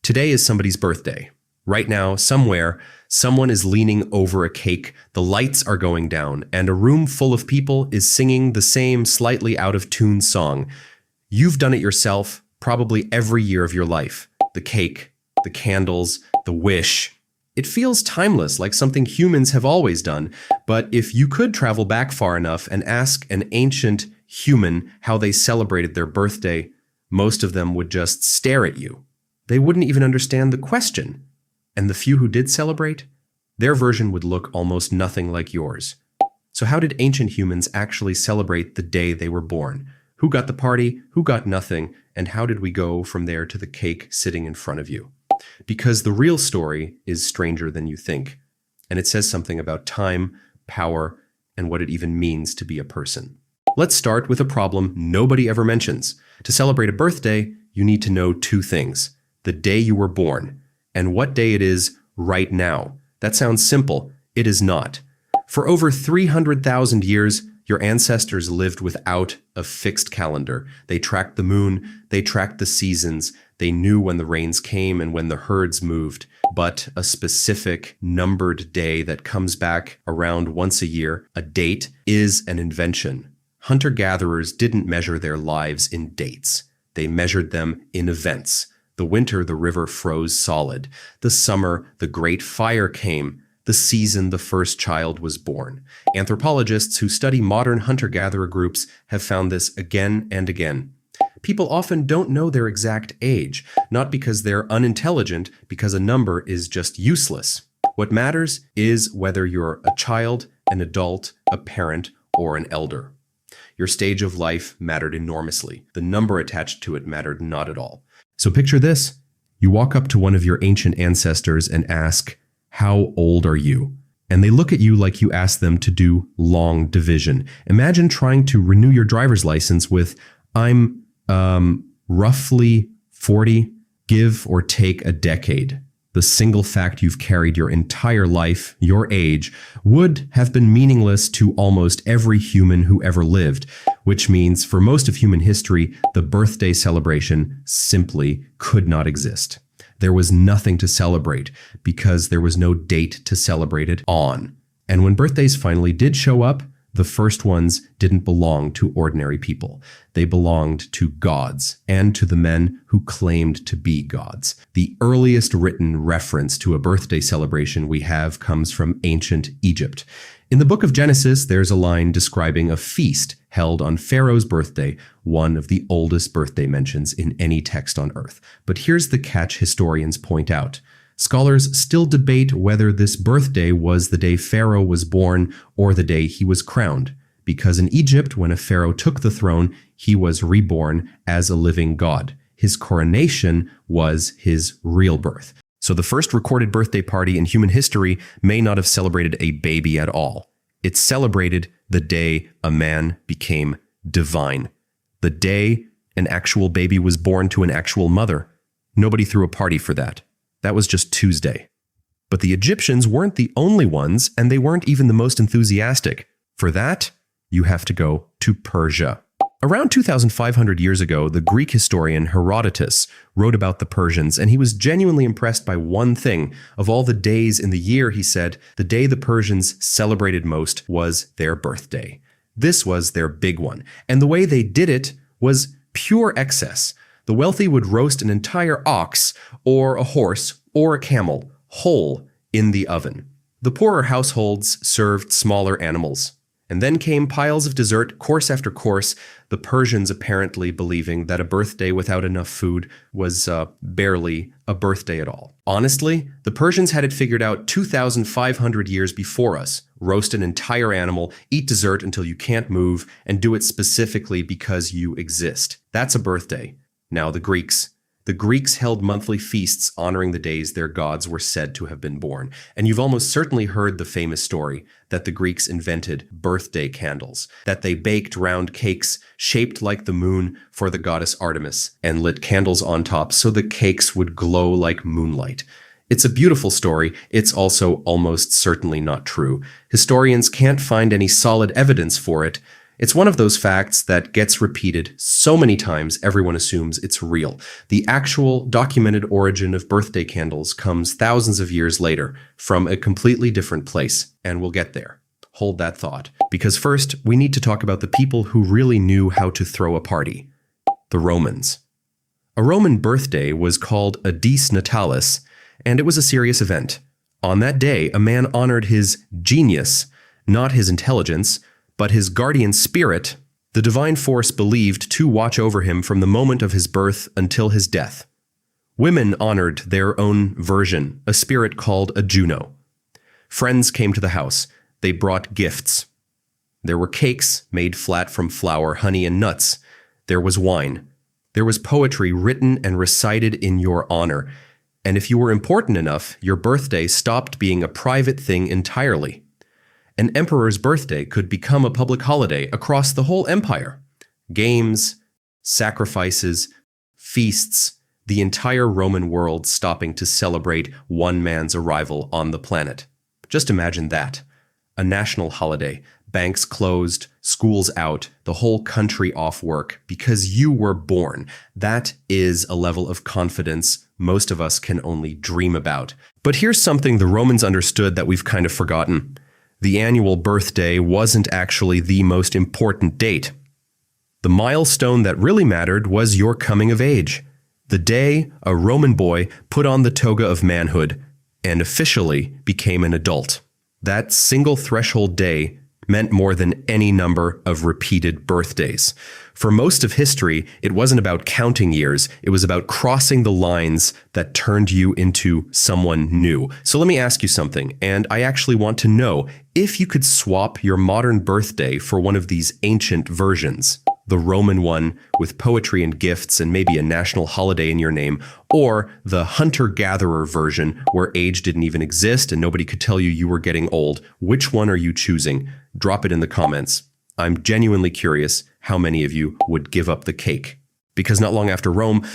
Today is somebody's birthday. Right now, somewhere, someone is leaning over a cake, the lights are going down, and a room full of people is singing the same slightly out-of-tune song. You've done it yourself, probably every year of your life. The cake, the candles, the wish. It feels timeless, like something humans have always done. But if you could travel back far enough and ask an ancient human how they celebrated their birthday, most of them would just stare at you. They wouldn't even understand the question. And the few who did celebrate, their version would look almost nothing like yours. So how did ancient humans actually celebrate the day they were born? Who got the party, who got nothing, and how did we go from there to the cake sitting in front of you? Because the real story is stranger than you think, and it says something about time, power, and what it even means to be a person. Let's start with a problem nobody ever mentions. To celebrate a birthday, you need to know two things: the day you were born, and what day it is right now. That sounds simple. It is not. For over 300,000 years, your ancestors lived without a fixed calendar. They tracked the moon, they tracked the seasons, they knew when the rains came and when the herds moved. But a specific numbered day that comes back around once a year, a date, is an invention. Hunter-gatherers didn't measure their lives in dates. They measured them in events. The winter, the river froze solid. The summer, the great fire came. The season, the first child was born. Anthropologists who study modern hunter-gatherer groups have found this again and again. People often don't know their exact age, not because they're unintelligent, because a number is just useless. What matters is whether you're a child, an adult, a parent, or an elder. Your stage of life mattered enormously. The number attached to it mattered not at all. So picture this. You walk up to one of your ancient ancestors and ask, "How old are you?" And they look at you like you asked them to do long division. Imagine trying to renew your driver's license with, "I'm roughly 40, give or take a decade." The single fact you've carried your entire life, your age, would have been meaningless to almost every human who ever lived, which means for most of human history, the birthday celebration simply could not exist. There was nothing to celebrate because there was no date to celebrate it on. And when birthdays finally did show up, the first ones didn't belong to ordinary people. They belonged to gods and to the men who claimed to be gods. The earliest written reference to a birthday celebration we have comes from ancient Egypt. In the book of Genesis, there's a line describing a feast held on Pharaoh's birthday, one of the oldest birthday mentions in any text on earth. But here's the catch historians point out. Scholars still debate whether this birthday was the day Pharaoh was born or the day he was crowned, because in Egypt, when a pharaoh took the throne, he was reborn as a living god. His coronation was his real birth. So the first recorded birthday party in human history may not have celebrated a baby at all. It celebrated the day a man became divine. The day an actual baby was born to an actual mother. Nobody threw a party for that. That was just Tuesday. But the Egyptians weren't the only ones, and they weren't even the most enthusiastic. For that, you have to go to Persia. Around 2,500 years ago, the Greek historian Herodotus wrote about the Persians, and he was genuinely impressed by one thing. Of all the days in the year, he said, the day the Persians celebrated most was their birthday. This was their big one, and the way they did it was pure excess. The wealthy would roast an entire ox, or a horse, or a camel, whole in the oven. The poorer households served smaller animals. And then came piles of dessert, course after course, the Persians apparently believing that a birthday without enough food was barely a birthday at all. Honestly, the Persians had it figured out 2,500 years before us. Roast an entire animal, eat dessert until you can't move, and do it specifically because you exist. That's a birthday. Now the Greeks. The Greeks held monthly feasts honoring the days their gods were said to have been born. And you've almost certainly heard the famous story that the Greeks invented birthday candles, that they baked round cakes shaped like the moon for the goddess Artemis and lit candles on top so the cakes would glow like moonlight. It's a beautiful story. It's also almost certainly not true. Historians can't find any solid evidence for it. It's one of those facts that gets repeated so many times everyone assumes it's real. The actual documented origin of birthday candles comes thousands of years later from a completely different place, and we'll get there. Hold that thought, because first we need to talk about the people who really knew how to throw a party: the Romans. A Roman birthday was called a dies natalis, and it was a serious event. On that day, a man honored his genius, not his intelligence, but his guardian spirit, the divine force believed to watch over him from the moment of his birth until his death. Women honored their own version, a spirit called a Juno. Friends came to the house. They brought gifts. There were cakes made flat from flour, honey, and nuts. There was wine. There was poetry written and recited in your honor. And if you were important enough, your birthday stopped being a private thing entirely. An emperor's birthday could become a public holiday across the whole empire. Games, sacrifices, feasts, the entire Roman world stopping to celebrate one man's arrival on the planet. Just imagine that. A national holiday, banks closed, schools out, the whole country off work because you were born. That is a level of confidence most of us can only dream about. But here's something the Romans understood that we've kind of forgotten. The annual birthday wasn't actually the most important date. The milestone that really mattered was your coming of age. The day a Roman boy put on the toga of manhood and officially became an adult. That single threshold day meant more than any number of repeated birthdays. For most of history, it wasn't about counting years. It was about crossing the lines that turned you into someone new. So let me ask you something, and I actually want to know if you could swap your modern birthday for one of these ancient versions, the Roman one with poetry and gifts and maybe a national holiday in your name, or the hunter-gatherer version where age didn't even exist and nobody could tell you were getting old. Which one are you choosing? Drop it in the comments. I'm genuinely curious how many of you would give up the cake. Because not long after Rome,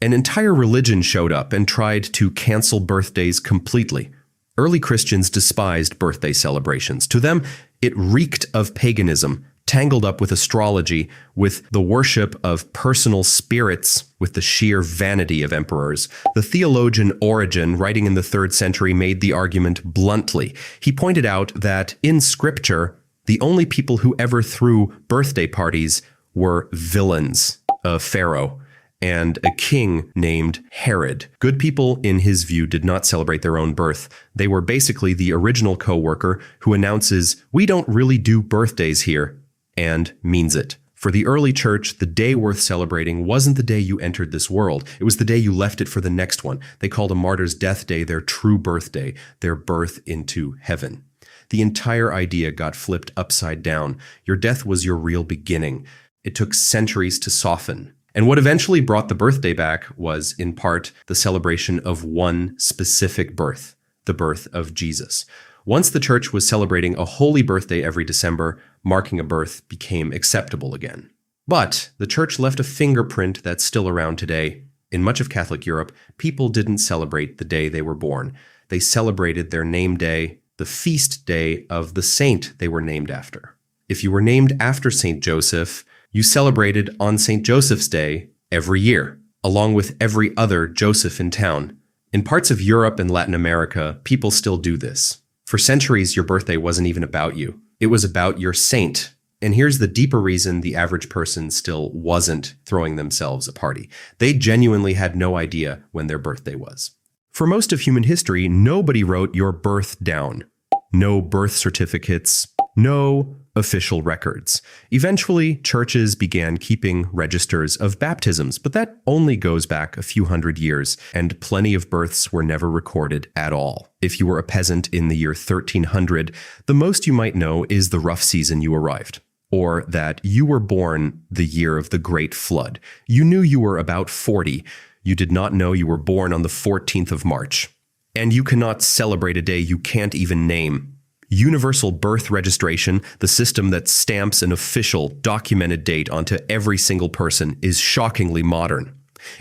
an entire religion showed up and tried to cancel birthdays completely. Early Christians despised birthday celebrations. To them, it reeked of paganism, tangled up with astrology, with the worship of personal spirits, with the sheer vanity of emperors. The theologian Origen, writing in the 3rd century, made the argument bluntly. He pointed out that in Scripture, the only people who ever threw birthday parties were villains, a pharaoh, and a king named Herod. Good people, in his view, did not celebrate their own birth. They were basically the original co-worker who announces, "We don't really do birthdays here," and means it. For the early church, the day worth celebrating wasn't the day you entered this world. It was the day you left it for the next one. They called a martyr's death day their true birthday, their birth into heaven. The entire idea got flipped upside down. Your death was your real beginning. It took centuries to soften. And what eventually brought the birthday back was, in part, the celebration of one specific birth, the birth of Jesus. Once the church was celebrating a holy birthday every December, marking a birth became acceptable again. But the church left a fingerprint that's still around today. In much of Catholic Europe, people didn't celebrate the day they were born. They celebrated their name day, the feast day of the saint they were named after. If you were named after Saint Joseph, you celebrated on Saint Joseph's Day every year, along with every other Joseph in town. In parts of Europe and Latin America, people still do this. For centuries, your birthday wasn't even about you. It was about your saint. And here's the deeper reason the average person still wasn't throwing themselves a party. They genuinely had no idea when their birthday was. For most of human history, nobody wrote your birth down. No birth certificates, no official records. Eventually, churches began keeping registers of baptisms, but that only goes back a few hundred years, and plenty of births were never recorded at all. If you were a peasant in the year 1300, the most you might know is the rough season you arrived, or that you were born the year of the Great Flood. You knew you were about 40. You did not know you were born on the 14th of March. And you cannot celebrate a day you can't even name. Universal birth registration, the system that stamps an official, documented date onto every single person, is shockingly modern.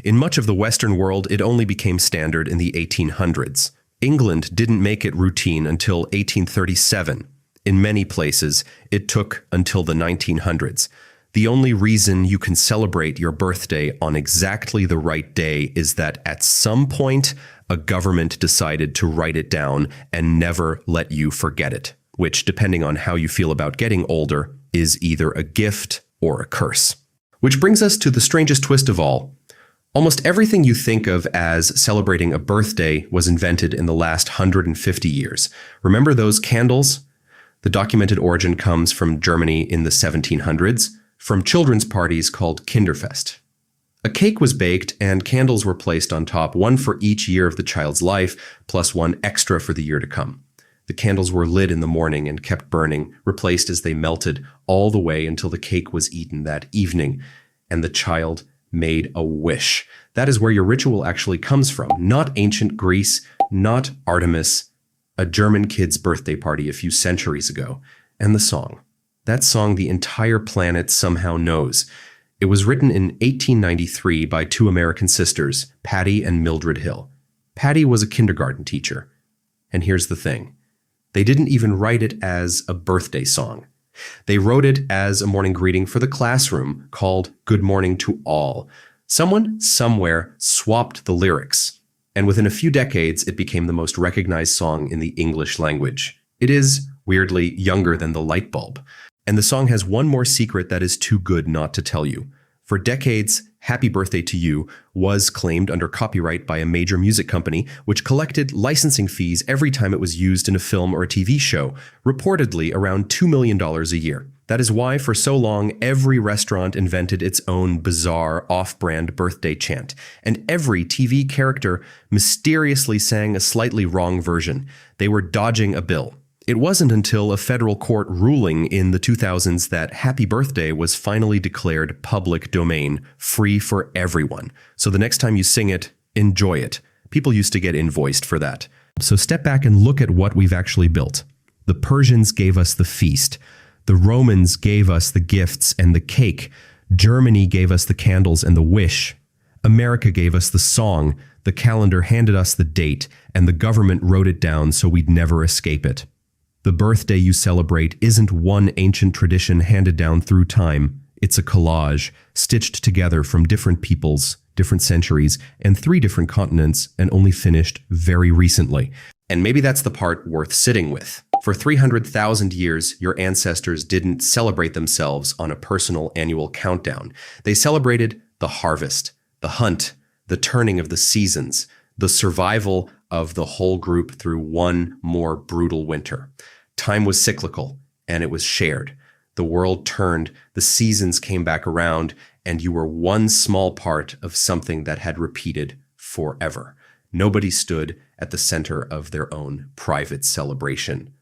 In much of the Western world, it only became standard in the 1800s. England didn't make it routine until 1837. in many places, it took until the 1900s. The only reason you can celebrate your birthday on exactly the right day is that at some point, a government decided to write it down and never let you forget it, which, depending on how you feel about getting older, is either a gift or a curse. Which brings us to the strangest twist of all. Almost everything you think of as celebrating a birthday was invented in the last 150 years. Remember those candles? The documented origin comes from Germany in the 1700s, from children's parties called Kinderfest. A cake was baked and candles were placed on top, one for each year of the child's life, plus one extra for the year to come. The candles were lit in the morning and kept burning, replaced as they melted, all the way until the cake was eaten that evening, and the child made a wish. That is where your ritual actually comes from, not ancient Greece, not Artemis, a German kid's birthday party a few centuries ago. And the song. That song the entire planet somehow knows. It was written in 1893 by two American sisters, Patty and Mildred Hill. Patty was a kindergarten teacher. And here's the thing. They didn't even write it as a birthday song. They wrote it as a morning greeting for the classroom called Good Morning to All. Someone, somewhere, swapped the lyrics. And within a few decades, it became the most recognized song in the English language. It is, weirdly, younger than the light bulb. And the song has one more secret that is too good not to tell you. For decades, Happy Birthday to You was claimed under copyright by a major music company, which collected licensing fees every time it was used in a film or a TV show, reportedly around $2 million a year. That is why, for so long, every restaurant invented its own bizarre, off-brand birthday chant, and every TV character mysteriously sang a slightly wrong version. They were dodging a bill. It wasn't until a federal court ruling in the 2000s that Happy Birthday was finally declared public domain, free for everyone. So the next time you sing it, enjoy it. People used to get invoiced for that. So step back and look at what we've actually built. The Persians gave us the feast. The Romans gave us the gifts and the cake. Germany gave us the candles and the wish. America gave us the song. The calendar handed us the date, and the government wrote it down so we'd never escape it. The birthday you celebrate isn't one ancient tradition handed down through time. It's a collage, stitched together from different peoples, different centuries, and 3 different continents, and only finished very recently. And maybe that's the part worth sitting with. For 300,000 years, your ancestors didn't celebrate themselves on a personal annual countdown. They celebrated the harvest, the hunt, the turning of the seasons, the survival of the whole group through one more brutal winter. Time was cyclical, and it was shared. The world turned, the seasons came back around, and you were one small part of something that had repeated forever. Nobody stood at the center of their own private celebration.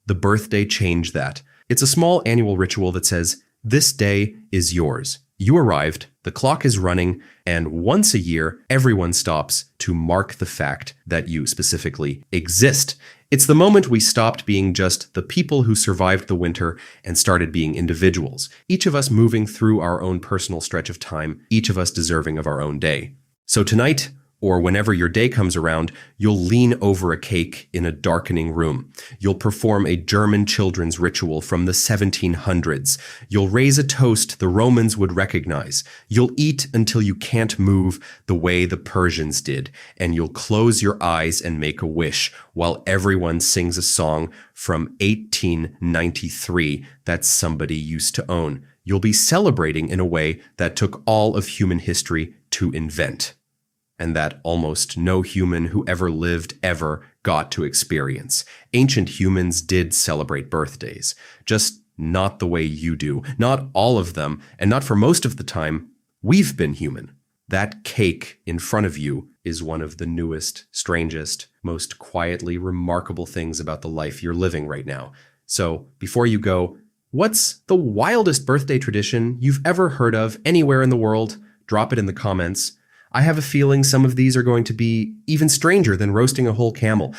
The birthday changed that. It's a small annual ritual that says, this day is yours. You arrived, the clock is running, and once a year, everyone stops to mark the fact that you specifically exist. It's the moment we stopped being just the people who survived the winter and started being individuals, each of us moving through our own personal stretch of time, each of us deserving of our own day. So tonight, or whenever your day comes around, you'll lean over a cake in a darkening room. You'll perform a German children's ritual from the 1700s. You'll raise a toast the Romans would recognize. You'll eat until you can't move the way the Persians did. And you'll close your eyes and make a wish while everyone sings a song from 1893 that somebody used to own. You'll be celebrating in a way that took all of human history to invent, and that almost no human who ever lived ever got to experience. Ancient humans did celebrate birthdays, just not the way you do. Not all of them, and not for most of the time, we've been human. That cake in front of you is one of the newest, strangest, most quietly remarkable things about the life you're living right now. So before you go, what's the wildest birthday tradition you've ever heard of anywhere in the world? Drop it in the comments. I have a feeling some of these are going to be even stranger than roasting a whole camel.